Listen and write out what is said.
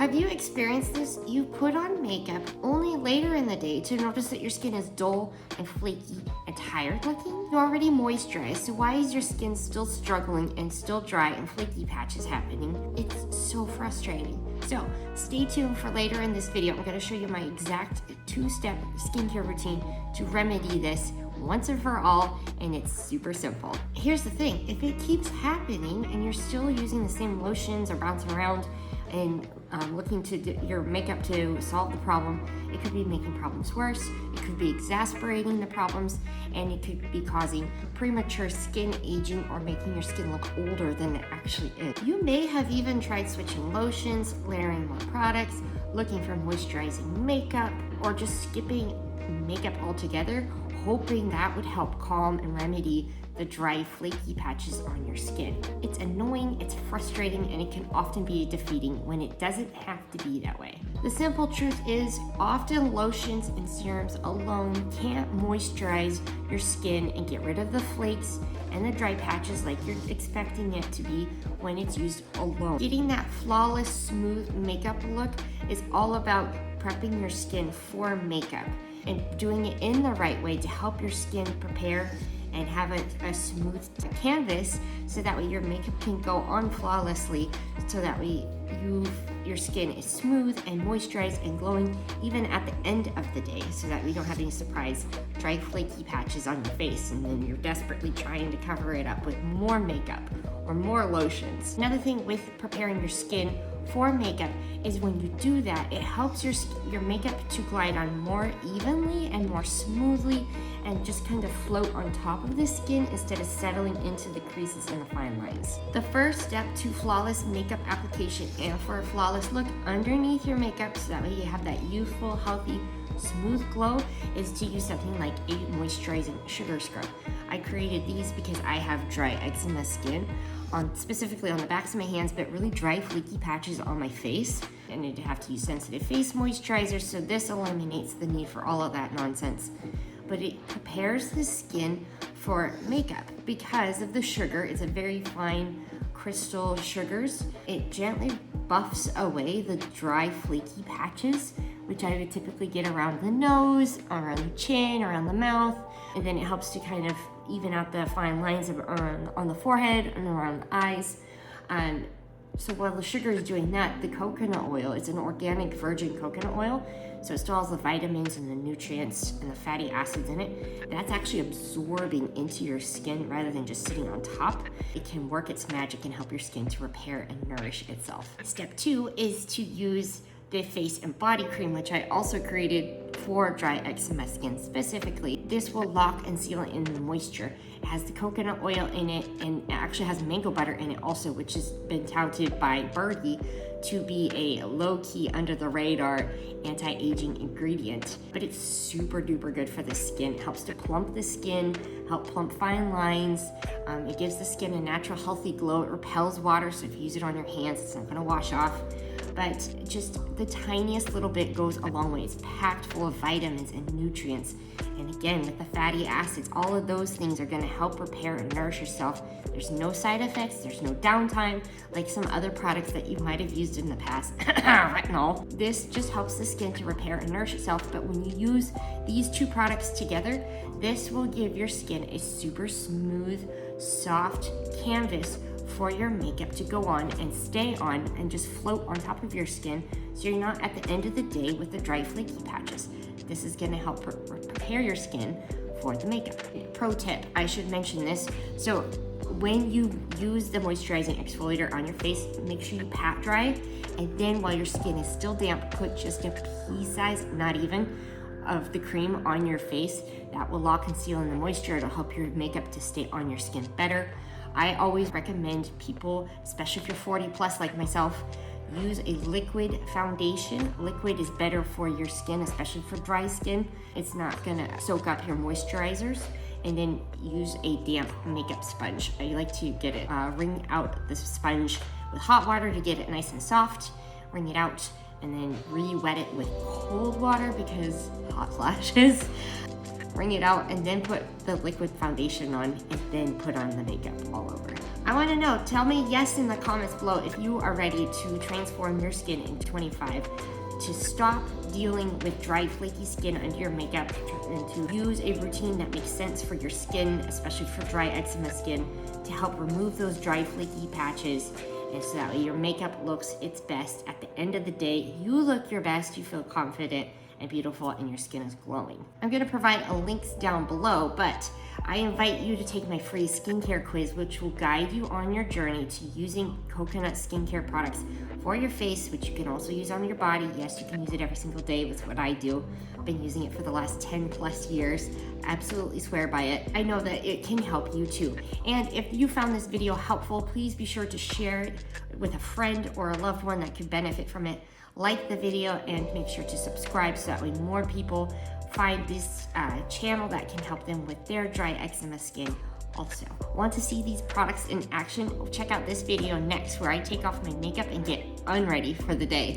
Have you experienced this? You put on makeup only later in the day to notice that your skin is dull and flaky and tired looking? You're already moisturized, so why is your skin still struggling and still dry and flaky patches happening? It's so frustrating. So stay tuned for later in this video. I'm going to show you my exact 2-step skincare routine to remedy this once and for all, and it's super simple. Here's the thing, if it keeps happening and you're still using the same lotions or bouncing around and looking to your makeup to solve the problem, it could be making problems worse, it could be exacerbating the problems, and it could be causing premature skin aging or making your skin look older than it actually is. You may have even tried switching lotions, layering more products, looking for moisturizing makeup, or just skipping makeup altogether, hoping that would help calm and remedy the dry, flaky patches on your skin. It's annoying, it's frustrating, and it can often be defeating when it doesn't have to be that way. The simple truth is, often lotions and serums alone can't moisturize your skin and get rid of the flakes and the dry patches like you're expecting it to be when it's used alone. Getting that flawless, smooth makeup look is all about prepping your skin for makeup and doing it in the right way to help your skin prepare and have a smooth canvas, so that way your makeup can go on flawlessly, so that way your skin is smooth and moisturized and glowing even at the end of the day, so that we don't have any surprise dry, flaky patches on your face and then you're desperately trying to cover it up with more makeup or more lotions. Another thing with preparing your skin for makeup is when you do that, it helps your makeup to glide on more evenly and more smoothly and just kind of float on top of the skin instead of settling into the creases and the fine lines. The first step to flawless makeup application and for a flawless look underneath your makeup, so that way you have that youthful, healthy, smooth glow, is to use something like a moisturizing sugar scrub. I created these because I have dry eczema skin, specifically on the backs of my hands, but really dry, flaky patches on my face, and I'd have to use sensitive face moisturizer, so this eliminates the need for all of that nonsense. But it prepares the skin for makeup because of the sugar. It's a very fine crystal sugars. It gently buffs away the dry, flaky patches, which I would typically get around the nose, around the chin, around the mouth, and then it helps to kind of even out the fine lines on the forehead and around the eyes. So while the sugar is doing that, the coconut oil, it's an organic virgin coconut oil, so it still has the vitamins and the nutrients and the fatty acids in it. That's actually absorbing into your skin rather than just sitting on top. It can work its magic and help your skin to repair and nourish itself. Step 2 is to use the face and body cream, which I also created for dry eczema skin specifically. This will lock and seal in the moisture. It has the coconut oil in it, and it actually has mango butter in it also, which has been touted by Birdie to be a low-key, under-the-radar anti-aging ingredient. But it's super duper good for the skin. It helps to plump the skin, help plump fine lines. It gives the skin a natural, healthy glow. It repels water, so if you use it on your hands, it's not gonna wash off. But just the tiniest little bit goes a long way. It's packed full of vitamins and nutrients. And again, with the fatty acids, all of those things are gonna help repair and nourish yourself. There's no side effects, there's no downtime, like some other products that you might have used in the past, retinol. This just helps the skin to repair and nourish itself, but when you use these two products together, this will give your skin a super smooth, soft canvas for your makeup to go on and stay on and just float on top of your skin, so you're not at the end of the day with the dry, flaky patches. This is gonna help prepare your skin for the makeup. Pro tip, I should mention this. So when you use the moisturizing exfoliator on your face, make sure you pat dry, and then while your skin is still damp, put just a pea size, not even, of the cream on your face. That will lock and seal in the moisture. It'll help your makeup to stay on your skin better. I always recommend people, especially if you're 40 plus like myself, use a liquid foundation. Liquid is better for your skin, especially for dry skin. It's not gonna soak up your moisturizers. And then use a damp makeup sponge. I like to get it, wring out the sponge with hot water to get it nice and soft, wring it out, and then re-wet it with cold water because hot flashes. wring it out, and then put the liquid foundation on, and then put on the makeup all over. I want to know, tell me yes in the comments below if you are ready to transform your skin in 25, to stop dealing with dry, flaky skin under your makeup, and to use a routine that makes sense for your skin, especially for dry eczema skin, to help remove those dry, flaky patches, and so that way your makeup looks its best. At the end of the day, you look your best, you feel confident and beautiful, and your skin is glowing. I'm gonna provide a links down below, but I invite you to take my free skincare quiz, which will guide you on your journey to using coconut skincare products for your face, which you can also use on your body. Yes, you can use it every single day. That's what I do. I've been using it for the last 10 plus years. Absolutely swear by it. I know that it can help you too. And if you found this video helpful, please be sure to share it with a friend or a loved one that could benefit from it. Like the video and make sure to subscribe so that way more people find this channel that can help them with their dry eczema skin also. Want to see these products in action? Check out this video next where I take off my makeup and get unready for the day.